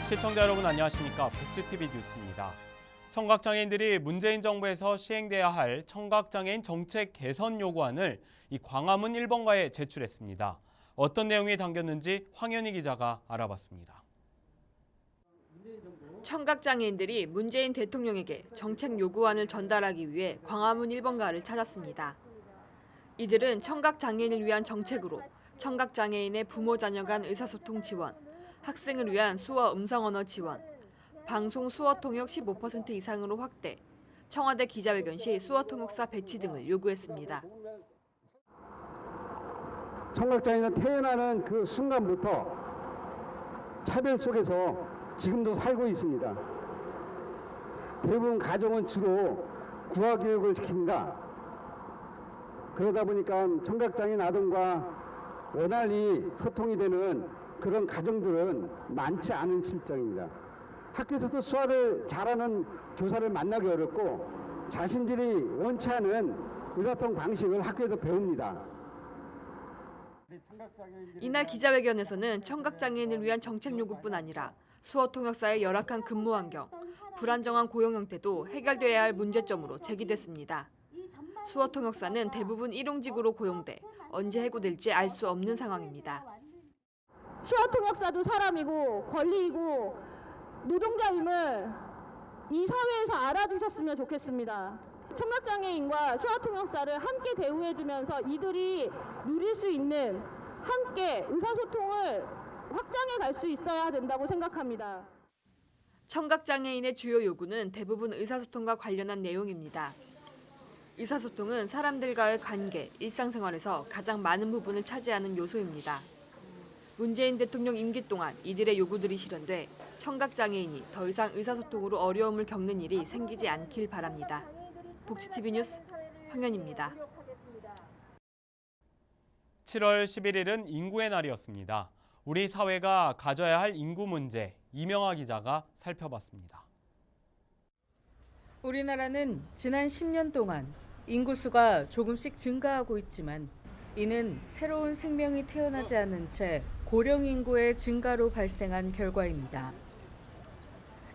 시청자 여러분 안녕하십니까? 복지TV 뉴스입니다. 청각장애인들이 문재인 정부에서 시행돼야 할 청각장애인 정책 개선 요구안을 광화문 1번가에 제출했습니다. 어떤 내용이 담겼는지 황현희 기자가 알아봤습니다. 청각장애인들이 문재인 대통령에게 정책 요구안을 전달하기 위해 광화문 1번가를 찾았습니다. 이들은 청각장애인을 위한 정책으로 청각장애인의 부모 자녀 간 의사소통 지원, 학생을 위한 수어 음성 언어 지원, 방송 수어 통역 15% 이상으로 확대, 청와대 기자회견 시 수어 통역사 배치 등을 요구했습니다. 청각장애인은 태어나는 그 순간부터 차별 속에서 지금도 살고 있습니다. 대부분 가정은 주로 구화교육을 시킵니다. 그러다 보니까 청각장애인 아동과 원활히 소통이 되는 그런 가정들은 많지 않은 실정입니다. 학교에서도 수화를 잘하는 교사를 만나기 어렵고 자신들이 원치 않은 의사소통 방식을 학교에서 배웁니다. 이날 기자회견에서는 청각장애인을 위한 정책 요구뿐 아니라 수어 통역사의 열악한 근무 환경, 불안정한 고용 형태도 해결돼야 할 문제점으로 제기됐습니다. 수어 통역사는 대부분 일용직으로 고용돼 언제 해고될지 알 수 없는 상황입니다. 수어 통역사도 사람이고 권리이고 노동자임을 이 사회에서 알아주셨으면 좋겠습니다. 청각장애인과 수어 통역사를 함께 대우해주면서 이들이 누릴 수 있는 함께 의사소통을 확장해 갈 수 있어야 된다고 생각합니다. 청각장애인의 주요 요구는 대부분 의사소통과 관련한 내용입니다. 의사소통은 사람들과의 관계, 일상생활에서 가장 많은 부분을 차지하는 요소입니다. 문재인 대통령 임기 동안 이들의 요구들이 실현돼 청각장애인이 더 이상 의사소통으로 어려움을 겪는 일이 생기지 않길 바랍니다. 복지TV 뉴스 황현희입니다. 7월 11일은 인구의 날이었습니다. 우리 사회가 가져야 할 인구 문제, 이명아 기자가 살펴봤습니다. 우리나라는 지난 10년 동안 인구수가 조금씩 증가하고 있지만 이는 새로운 생명이 태어나지 않은 채 고령 인구의 증가로 발생한 결과입니다.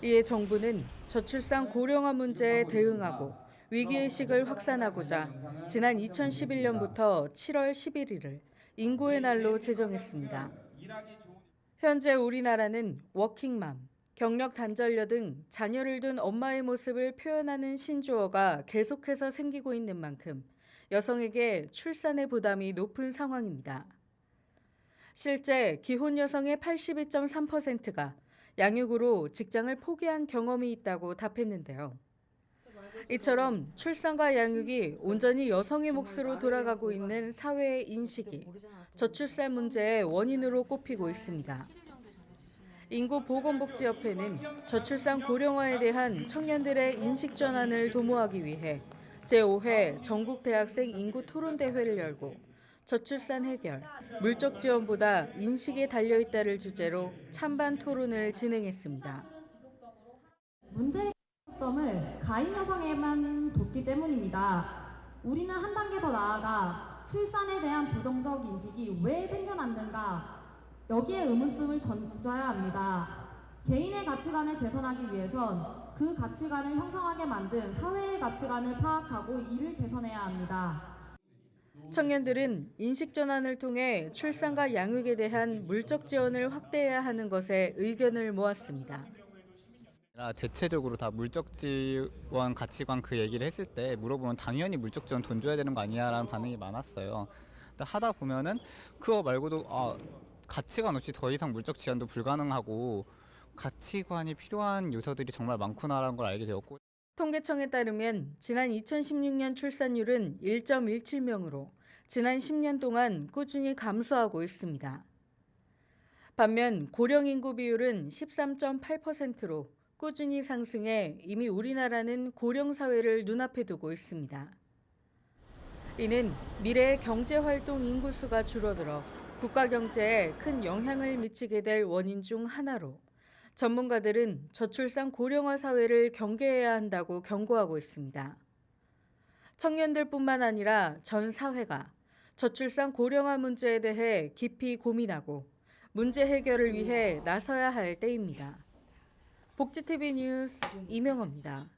이에 정부는 저출산 고령화 문제에 대응하고 위기의식을 확산하고자 지난 2011년부터 7월 11일을 인구의 날로 제정했습니다. 현재 우리나라는 워킹맘, 경력 단절녀 등 자녀를 둔 엄마의 모습을 표현하는 신조어가 계속해서 생기고 있는 만큼 여성에게 출산의 부담이 높은 상황입니다. 실제 기혼 여성의 82.3%가 양육으로 직장을 포기한 경험이 있다고 답했는데요. 이처럼 출산과 양육이 온전히 여성의 몫으로 돌아가고 있는 사회의 인식이 저출산 문제의 원인으로 꼽히고 있습니다. 인구보건복지협회는 저출산 고령화에 대한 청년들의 인식 전환을 도모하기 위해 제5회 전국대학생 인구토론대회를 열고 저출산 해결, 물적 지원보다 인식에 달려있다를 주제로 찬반 토론을 진행했습니다. 문제의 점을 가임 여성에만 뒀기 때문입니다. 우리는 한 단계 더 나아가 출산에 대한 부정적 인식이 왜 생겨났는가, 여기에 의문점을 던져야 합니다. 개인의 가치관을 개선하기 위해선 그 가치관을 형성하게 만든 사회의 가치관을 파악하고 이를 개선해야 합니다. 청년들은 인식 전환을 통해 출산과 양육에 대한 물적 지원을 확대해야 하는 것에 의견을 모았습니다. 대체적으로 다 물적 지원 가치관 그 얘기를 했을 때 물어보면 당연히 물적 지원 돈 줘야 되는 거 아니냐라는 반응이 많았어요. 근데 하다 보면은 그거 말고도 가치관 없이 더 이상 물적 지원도 불가능하고 가치관이 필요한 요소들이 정말 많구나라는 걸 알게 되었고, 통계청에 따르면 지난 2016년 출산율은 1.17명으로 지난 10년 동안 꾸준히 감소하고 있습니다. 반면 고령 인구 비율은 13.8%로 꾸준히 상승해 이미 우리나라는 고령 사회를 눈앞에 두고 있습니다. 이는 미래의 경제활동 인구수가 줄어들어 국가 경제에 큰 영향을 미치게 될 원인 중 하나로 전문가들은 저출산 고령화 사회를 경계해야 한다고 경고하고 있습니다. 청년들뿐만 아니라 전 사회가 저출산 고령화 문제에 대해 깊이 고민하고 문제 해결을 위해 나서야 할 때입니다. 복지TV 뉴스 이명호입니다.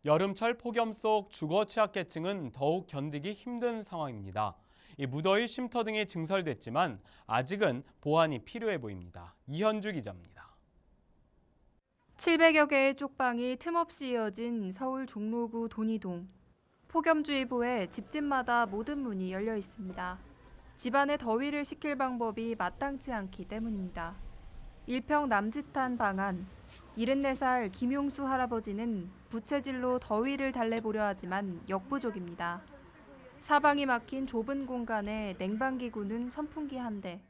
여름철 폭염 속 주거 취약계층은 더욱 견디기 힘든 상황입니다. 이 무더위 쉼터 등이 증설됐지만 아직은 보완이 필요해 보입니다. 이현주 기자입니다. 700여 개의 쪽방이 틈없이 이어진 서울 종로구 돈이동. 폭염주의보에 집집마다 모든 문이 열려 있습니다. 집안에 더위를 식힐 방법이 마땅치 않기 때문입니다. 일평 남짓한 방안. 74살 김용수 할아버지는 부채질로 더위를 달래보려 하지만 역부족입니다. 사방이 막힌 좁은 공간에 냉방기구는 선풍기 한 대.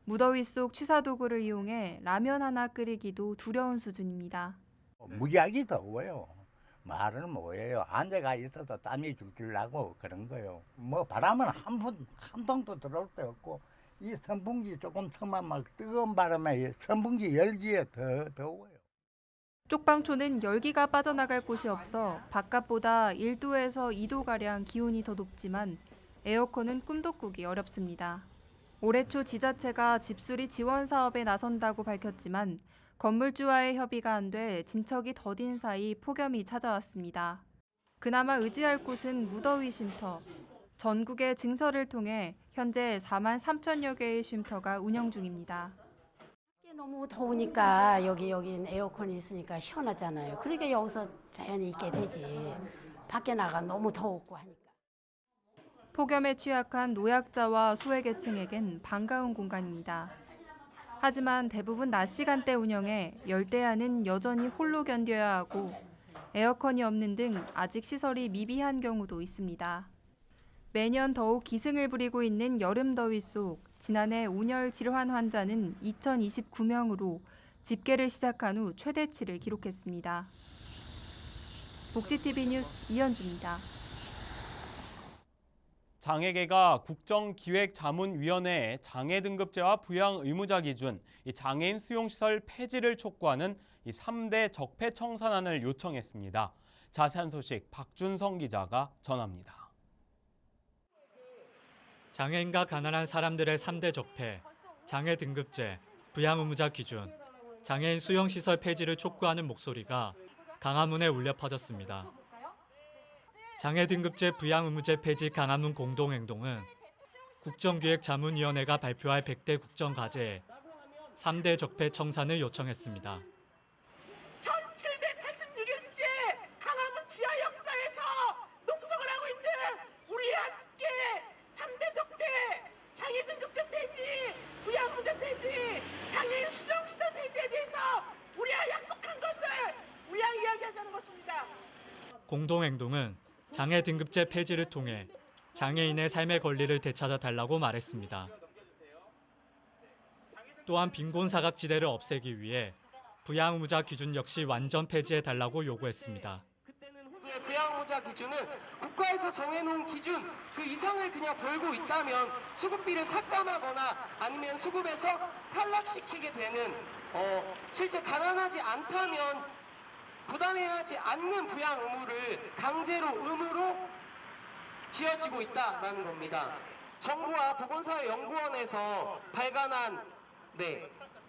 무더위 속 취사도구를 이용해 라면 하나 끓이기도 두려운 수준입니다. 무지하게 더워요. 말은 뭐예요. 앉아가 있어도 땀이 줄줄 나고 그런 거요. 뭐 바람은 한 통도 들어올 데 없고 이 선풍기 조금 틀면 막 뜨거운 바람에 선풍기 열기에 더 더워요. 쪽방촌은 열기가 빠져나갈 곳이 없어 바깥보다 1도에서 2도가량 기온이 더 높지만 에어컨은 꿈도 꾸기 어렵습니다. 올해 초 지자체가 집수리 지원 사업에 나선다고 밝혔지만 건물주와의 협의가 안 돼 진척이 더딘 사이 폭염이 찾아왔습니다. 그나마 의지할 곳은 무더위 쉼터. 전국의 증설을 통해 현재 4만 3천여 개의 쉼터가 운영 중입니다. 너무 더우니까 여긴 에어컨이 있으니까 시원하잖아요. 그러니까 여기서 자연히 있게 되지. 밖에 나가 너무 더웠고 하니까. 폭염에 취약한 노약자와 소외계층에겐 반가운 공간입니다. 하지만 대부분 낮 시간대 운영에 열대야는 여전히 홀로 견뎌야 하고 에어컨이 없는 등 아직 시설이 미비한 경우도 있습니다. 매년 더욱 기승을 부리고 있는 여름 더위 속 지난해 온열 질환 환자는 2029명으로 집계를 시작한 후 최대치를 기록했습니다. 복지TV 뉴스 이현주입니다. 장애계가 국정기획자문위원회에 장애 등급제와 부양 의무자 기준, 장애인 수용시설 폐지를 촉구하는 3대 적폐 청산안을 요청했습니다. 자세한 소식 박준성 기자가 전합니다. 장애인과 가난한 사람들의 3대 적폐, 장애 등급제, 부양 의무자 기준, 장애인 수용시설 폐지를 촉구하는 목소리가 강화문에 울려 퍼졌습니다. 장애 등급제 부양 의무제 폐지 강화문 공동행동은 국정기획자문위원회가 발표할 100대 국정과제에 3대 적폐 청산을 요청했습니다. 1786일째 강화문 지하 역사에서 농성을 하고 있는 우리 함께 3대 적폐, 장애 등급제 폐지, 부양 의무제 폐지, 장애인 수용시설 폐지에 대해서 우리가 약속한 것을 우리가 이야기하자는 것입니다. 공동행동은 장애 등급제 폐지를 통해 장애인의 삶의 권리를 되찾아 달라고 말했습니다. 또한 빈곤 사각지대를 없애기 위해 부양 의무자 기준 역시 완전 폐지해 달라고 요구했습니다. 부양 의무자 기준은 국가에서 정해놓은 기준 그 이상을 그냥 벌고 있다면 수급비를 삭감하거나 아니면 수급에서 탈락시키게 되는 실제 가난하지 않다면 부담해야 하지 않는 부양 의무를 강제로 의무로 지어지고 있다는 겁니다. 정부와 보건사회연구원에서 발간한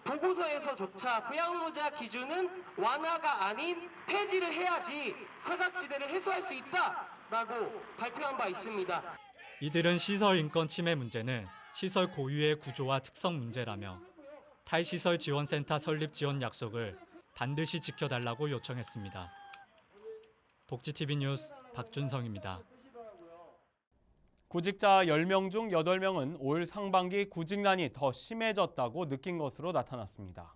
보고서에서조차 부양 의무자 기준은 완화가 아닌 폐지를 해야지 사각지대를 해소할 수 있다라고 발표한 바 있습니다. 이들은 시설 인권 침해 문제는 시설 고유의 구조와 특성 문제라며 탈시설 지원센터 설립 지원 약속을 반드시 지켜달라고 요청했습니다. 복지TV 뉴스 박준성입니다. 구직자 10명 중 8명은 올 상반기 구직난이 더 심해졌다고 느낀 것으로 나타났습니다.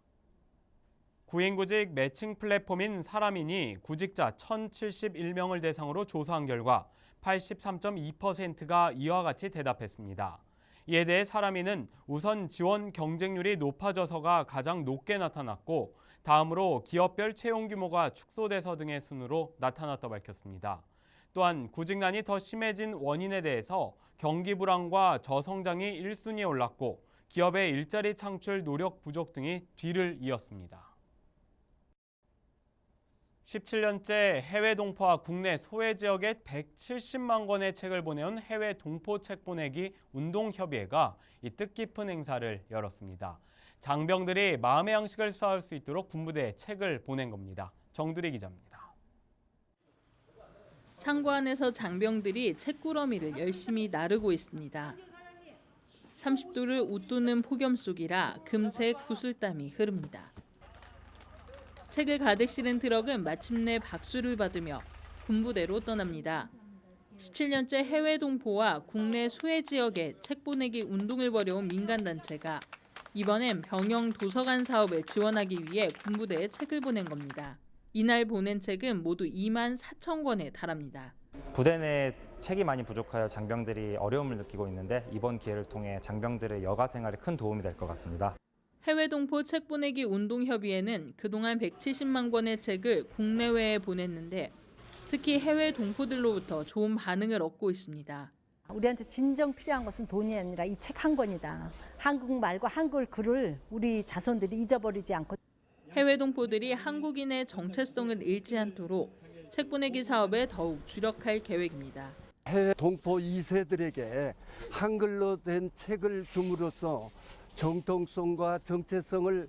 구인구직 매칭 플랫폼인 사람인이 구직자 1,071명을 대상으로 조사한 결과 83.2%가 이와 같이 대답했습니다. 이에 대해 사람인은 우선 지원 경쟁률이 높아져서가 가장 높게 나타났고 다음으로 기업별 채용 규모가 축소돼서 등의 순으로 나타났다고 밝혔습니다. 또한 구직난이 더 심해진 원인에 대해서 경기 불황과 저성장이 1순위에 올랐고 기업의 일자리 창출 노력 부족 등이 뒤를 이었습니다. 17년째 해외 동포와 국내 소외 지역에 170만 권의 책을 보내온 해외 동포 책 보내기 운동협의회가 이 뜻깊은 행사를 열었습니다. 장병들이 마음의 양식을 쌓을 수 있도록 군부대에 책을 보낸 겁니다. 정두리 기자입니다. 창고 안에서 장병들이 책꾸러미를 열심히 나르고 있습니다. 30도를 웃도는 폭염 속이라 금세 구슬땀이 흐릅니다. 책을 가득 실은 트럭은 마침내 박수를 받으며 군부대로 떠납니다. 17년째 해외 동포와 국내 소외 지역에 책 보내기 운동을 벌여온 민간단체가 이번엔 병영 도서관 사업을 지원하기 위해 군부대에 책을 보낸 겁니다. 이날 보낸 책은 모두 2만 4천 권에 달합니다. 부대 내 책이 많이 부족하여 장병들이 어려움을 느끼고 있는데 이번 기회를 통해 장병들의 여가 생활에 큰 도움이 될 것 같습니다. 해외 동포 책 보내기 운동협의회는 그동안 170만 권의 책을 국내외에 보냈는데 특히 해외 동포들로부터 좋은 반응을 얻고 있습니다. 우리한테 진정 필요한 것은 돈이 아니라 이 책 한 권이다. 한국말과 한글 글을 우리 자손들이 잊어버리지 않고 해외 동포들이 한국인의 정체성을 잃지 않도록 책 보내기 사업에 더욱 주력할 계획입니다. 해외 동포 2세들에게 한글로 된 책을 줌으로써 정통성과 정체성을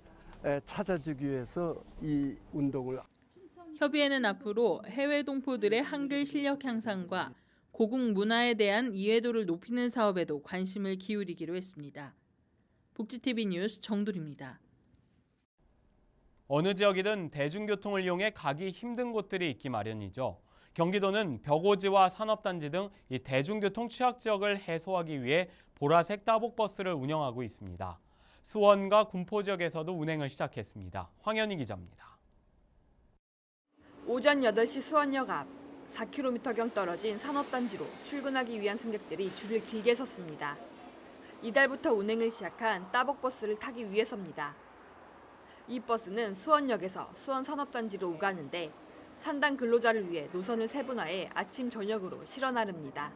찾아주기 위해서 이 운동을. 협의회는 앞으로 해외 동포들의 한글 실력 향상과 고국 문화에 대한 이해도를 높이는 사업에도 관심을 기울이기로 했습니다. 복지TV 뉴스 정두리입니다. 어느 지역이든 대중교통을 이용해 가기 힘든 곳들이 있기 마련이죠. 경기도는 벽오지와 산업단지 등 이 대중교통 취약 지역을 해소하기 위해 보라색 따복버스를 운영하고 있습니다. 수원과 군포 지역에서도 운행을 시작했습니다. 황현희 기자입니다. 오전 8시 수원역 앞 4km경 떨어진 산업단지로 출근하기 위한 승객들이 줄을 길게 섰습니다. 이달부터 운행을 시작한 따복버스를 타기 위해서입니다. 이 버스는 수원역에서 수원 산업단지로 오가는데 산단 근로자를 위해 노선을 세분화해 아침 저녁으로 실어 나릅니다.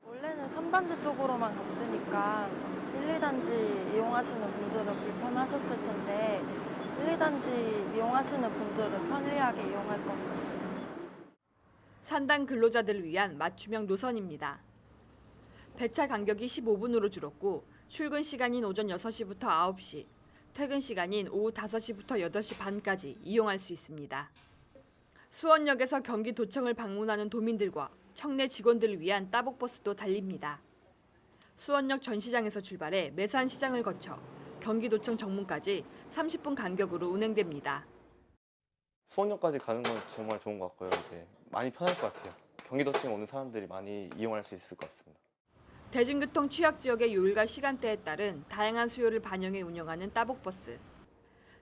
원래는 3단지 쪽으로만 갔으니까 1, 2단지 이용하시는 분들은 불편하셨을 텐데 1, 2단지 이용하시는 분들은 편리하게 이용할 것 같습니다. 산단 근로자들을 위한 맞춤형 노선입니다. 배차 간격이 15분으로 줄었고 출근 시간인 오전 6시부터 9시, 퇴근 시간인 오후 5시부터 8시 반까지 이용할 수 있습니다. 수원역에서 경기도청을 방문하는 도민들과 청내 직원들을 위한 따복버스도 달립니다. 수원역 전시장에서 출발해 매산시장을 거쳐 경기도청 정문까지 30분 간격으로 운행됩니다. 수원역까지 가는 건 정말 좋은 것 같고요. 이제 많이 편할 것 같아요. 경기도청에 오는 사람들이 많이 이용할 수 있을 것 같습니다. 대중교통 취약 지역의 요일과 시간대에 따른 다양한 수요를 반영해 운영하는 따복버스.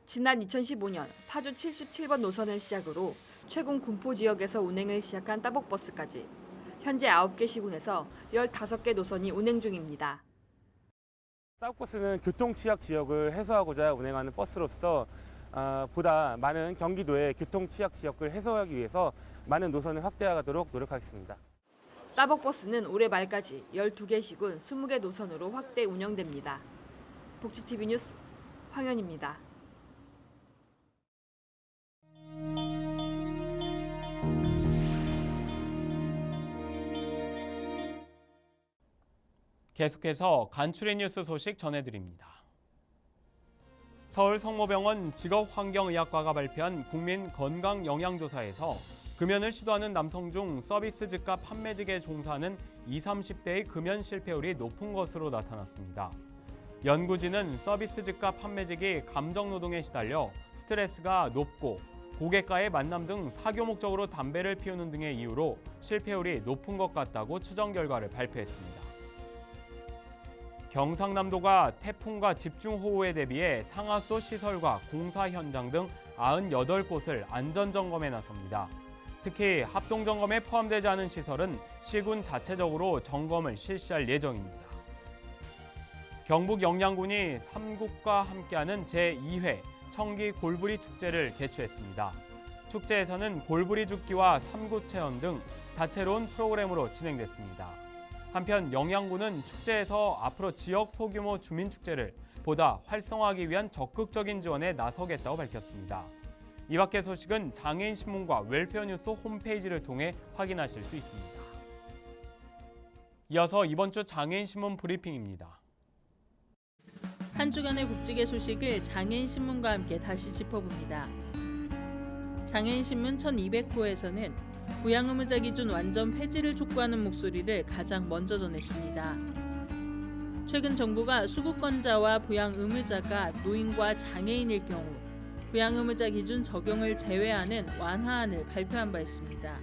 지난 2015년 파주 77번 노선을 시작으로 최근 군포 지역에서 운행을 시작한 따복버스까지 현재 9개 시군에서 15개 노선이 운행 중입니다. 따복버스는 교통 취약 지역을 해소하고자 운행하는 버스로서 보다 많은 경기도의 교통 취약 지역을 해소하기 위해서 많은 노선을 확대하도록 노력하겠습니다. 따복버스는 올해 말까지 12개 시군 20개 노선으로 확대 운영됩니다. 복지TV 뉴스 황현입니다. 계속해서 간추린 뉴스 소식 전해드립니다. 서울 성모병원 직업환경의학과가 발표한 국민건강영양조사에서 금연을 시도하는 남성 중 서비스 즉과 판매직에 종사하는 20, 30대의 금연 실패율이 높은 것으로 나타났습니다. 연구진은 서비스 직과 판매직이 감정노동에 시달려 스트레스가 높고 고객과의 만남 등 사교 목적으로 담배를 피우는 등의 이유로 실패율이 높은 것 같다고 추정 결과를 발표했습니다. 경상남도가 태풍과 집중호우에 대비해 상하수 시설과 공사 현장 등 98곳을 안전점검에 나섭니다. 특히 합동점검에 포함되지 않은 시설은 시군 자체적으로 점검을 실시할 예정입니다. 경북 영양군이 3국과 함께하는 제2회 청기 골부리 축제를 개최했습니다. 축제에서는 골부리 줍기와 삼구 체험 등 다채로운 프로그램으로 진행됐습니다. 한편 영양군은 축제에서 앞으로 지역 소규모 주민축제를 보다 활성화하기 위한 적극적인 지원에 나서겠다고 밝혔습니다. 이 밖의 소식은 장애인신문과 웰페어뉴스 홈페이지를 통해 확인하실 수 있습니다. 이어서 이번 주 장애인신문 브리핑입니다. 한 주간의 복직의 소식을 장애인 신문과 함께 다시 짚어봅니다. 장애인 신문 1200호에서는 부양 의무자 기준 완전 폐지를 촉구하는 목소리를 가장 먼저 전했습니다. 최근 정부가 수급권자와 부양 의무자가 노인과 장애인일 경우 부양 의무자 기준 적용을 제외하는 완화안을 발표한 바 있습니다.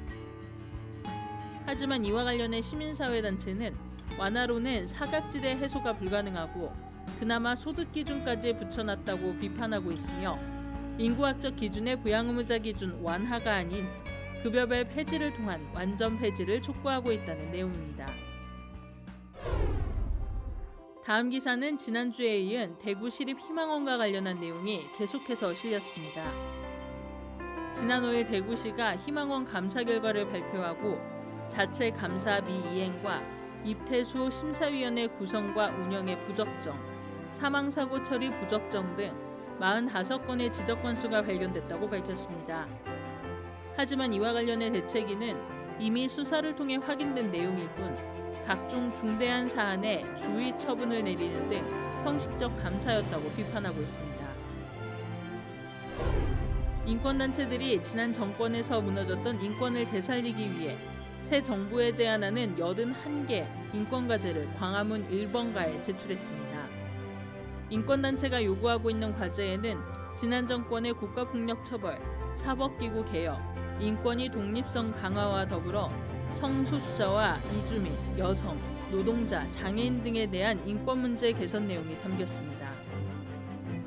하지만 이와 관련해 시민사회단체는 완화로는 사각지대 해소가 불가능하고 그나마 소득 기준까지 붙여놨다고 비판하고 있으며 인구학적 기준의 부양 의무자 기준 완화가 아닌 급여별 폐지를 통한 완전 폐지를 촉구하고 있다는 내용입니다. 다음 기사는 지난주에 이은 대구시립희망원과 관련한 내용이 계속해서 실렸습니다. 지난 5일 대구시가 희망원 감사 결과를 발표하고 자체 감사 미이행과 입퇴소 심사위원회 구성과 운영의 부적정, 사망사고 처리 부적정 등 45건의 지적 건수가 발견됐다고 밝혔습니다. 하지만 이와 관련해 대책위는 이미 수사를 통해 확인된 내용일 뿐 각종 중대한 사안에 주의 처분을 내리는 등 형식적 감사였다고 비판하고 있습니다. 인권단체들이 지난 정권에서 무너졌던 인권을 되살리기 위해 새 정부에 제안하는 81개 인권과제를 광화문 1번가에 제출했습니다. 인권단체가 요구하고 있는 과제에는 지난 정권의 국가폭력처벌, 사법기구 개혁, 인권위 독립성 강화와 더불어 성소수자와 이주민, 여성, 노동자, 장애인 등에 대한 인권 문제 개선 내용이 담겼습니다.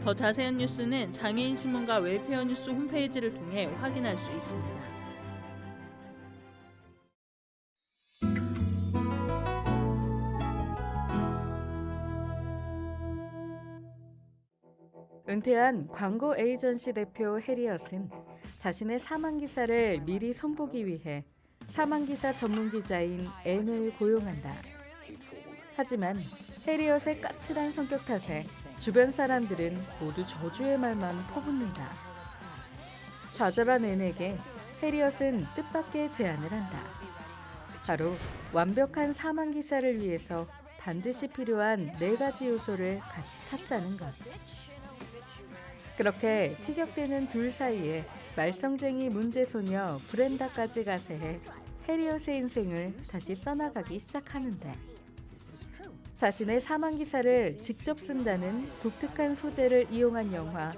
더 자세한 뉴스는 장애인 신문과 웰페어 뉴스 홈페이지를 통해 확인할 수 있습니다. 은퇴한 광고 에이전시 대표 해리엇은 자신의 사망 기사를 미리 손보기 위해 사망 기사 전문 기자인 앤을 고용한다. 하지만 해리엇의 까칠한 성격 탓에 주변 사람들은 모두 저주의 말만 퍼붓는다. 좌절한 앤에게 해리엇은 뜻밖의 제안을 한다. 바로 완벽한 사망 기사를 위해서 반드시 필요한 4가지 요소를 같이 찾자는 것. 그렇게 티격대는 둘 사이에 말썽쟁이 문제소녀 브렌다까지 가세해 해리엇의 인생을 다시 써나가기 시작하는데 자신의 사망기사를 직접 쓴다는 독특한 소재를 이용한 영화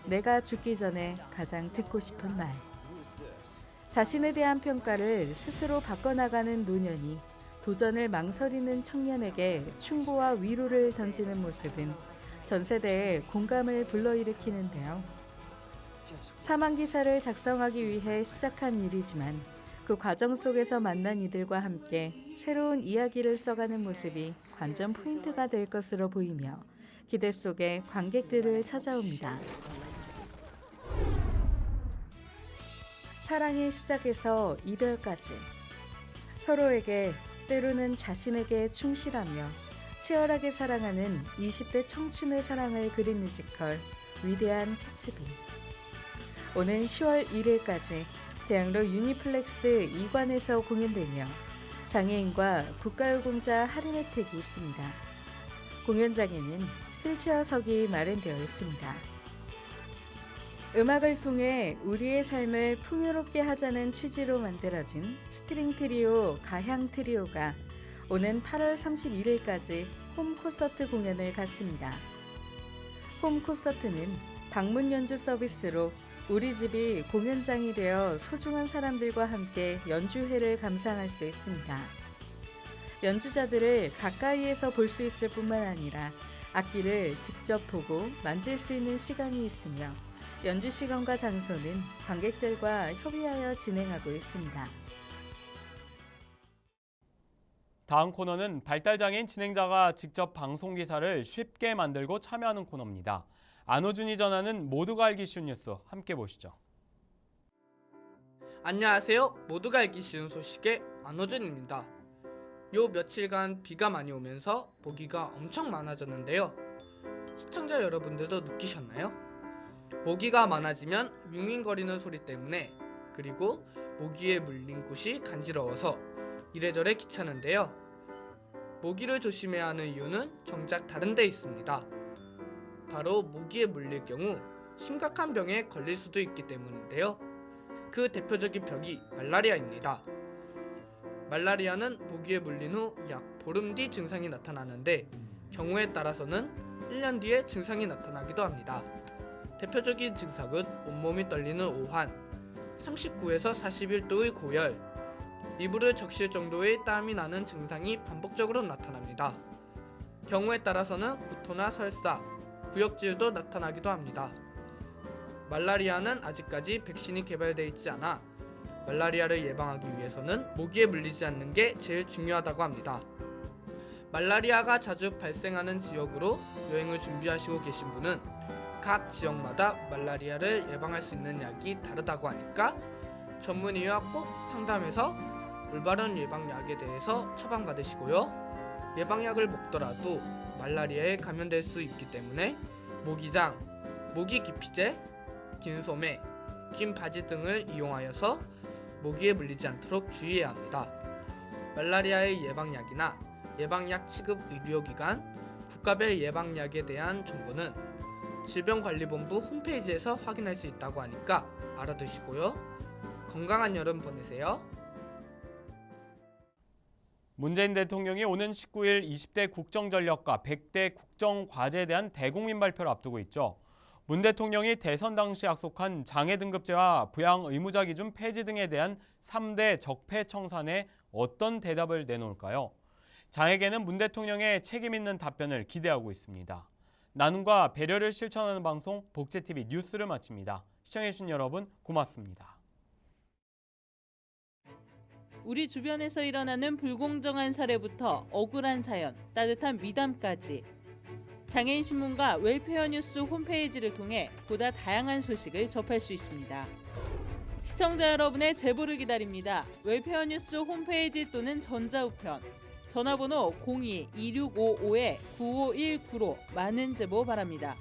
내가 죽기 전에 가장 듣고 싶은 말. 자신에 대한 평가를 스스로 바꿔나가는 노년이 도전을 망설이는 청년에게 충고와 위로를 던지는 모습은 전 세대에 공감을 불러일으키는데요. 사망기사를 작성하기 위해 시작한 일이지만 그 과정 속에서 만난 이들과 함께 새로운 이야기를 써가는 모습이 관전 포인트가 될 것으로 보이며 기대 속에 관객들을 찾아옵니다. 사랑의 시작에서 이별까지 서로에게 때로는 자신에게 충실하며 치열하게 사랑하는 20대 청춘의 사랑을 그린 뮤지컬 위대한 캐츠비. 오는 10월 1일까지 대학로 유니플렉스 2관에서 공연되며 장애인과 국가유공자 할인 혜택이 있습니다. 공연장에는 휠체어석이 마련되어 있습니다. 음악을 통해 우리의 삶을 풍요롭게 하자는 취지로 만들어진 스트링 트리오 가향 트리오가 오는 8월 31일까지 홈 콘서트 공연을 갖습니다. 홈 콘서트는 방문 연주 서비스로 우리 집이 공연장이 되어 소중한 사람들과 함께 연주회를 감상할 수 있습니다. 연주자들을 가까이에서 볼 수 있을 뿐만 아니라 악기를 직접 보고 만질 수 있는 시간이 있으며 연주 시간과 장소는 관객들과 협의하여 진행하고 있습니다. 다음 코너는 발달장애인 진행자가 직접 방송 기사를 쉽게 만들고 참여하는 코너입니다. 안호준이 전하는 모두가 알기 쉬운 뉴스 함께 보시죠. 안녕하세요. 모두가 알기 쉬운 소식의 안호준입니다. 요 며칠간 비가 많이 오면서 모기가 엄청 많아졌는데요. 시청자 여러분들도 느끼셨나요? 모기가 많아지면 윙윙거리는 소리 때문에 그리고 모기에 물린 곳이 간지러워서 이래저래 귀찮은데요. 모기를 조심해야 하는 이유는 정작 다른 데 있습니다. 바로 모기에 물릴 경우 심각한 병에 걸릴 수도 있기 때문인데요. 그 대표적인 병이 말라리아입니다. 말라리아는 모기에 물린 후 약 보름 뒤 증상이 나타나는데 경우에 따라서는 1년 뒤에 증상이 나타나기도 합니다. 대표적인 증상은 온몸이 떨리는 오한, 39에서 41도의 고열, 이불을 적실 정도의 땀이 나는 증상이 반복적으로 나타납니다. 경우에 따라서는 구토나 설사, 구역질도 나타나기도 합니다. 말라리아는 아직까지 백신이 개발되어 있지 않아 말라리아를 예방하기 위해서는 모기에 물리지 않는 게 제일 중요하다고 합니다. 말라리아가 자주 발생하는 지역으로 여행을 준비하시고 계신 분은 각 지역마다 말라리아를 예방할 수 있는 약이 다르다고 하니까 전문의와 꼭 상담해서 올바른 예방약에 대해서 처방받으시고요. 예방약을 먹더라도 말라리아에 감염될 수 있기 때문에 모기장, 모기 기피제, 긴 소매, 긴 바지 등을 이용하여서 모기에 물리지 않도록 주의해야 합니다. 말라리아의 예방약이나 예방약 취급 의료기관, 국가별 예방약에 대한 정보는 질병관리본부 홈페이지에서 확인할 수 있다고 하니까 알아두시고요. 건강한 여름 보내세요. 문재인 대통령이 오는 19일 20대 국정전략과 100대 국정과제에 대한 대국민 발표를 앞두고 있죠. 문 대통령이 대선 당시 약속한 장애 등급제와 부양 의무자 기준 폐지 등에 대한 3대 적폐 청산에 어떤 대답을 내놓을까요? 장에게는 문 대통령의 책임 있는 답변을 기대하고 있습니다. 나눔과 배려를 실천하는 방송 복제TV 뉴스를 마칩니다. 시청해주신 여러분 고맙습니다. 우리 주변에서 일어나는 불공정한 사례부터 억울한 사연, 따뜻한 미담까지 장애인 신문과 웰페어 뉴스 홈페이지를 통해 보다 다양한 소식을 접할 수 있습니다. 시청자 여러분의 제보를 기다립니다. 웰페어 뉴스 홈페이지 또는 전자우편, 전화번호 02-2655-9519로 많은 제보 바랍니다.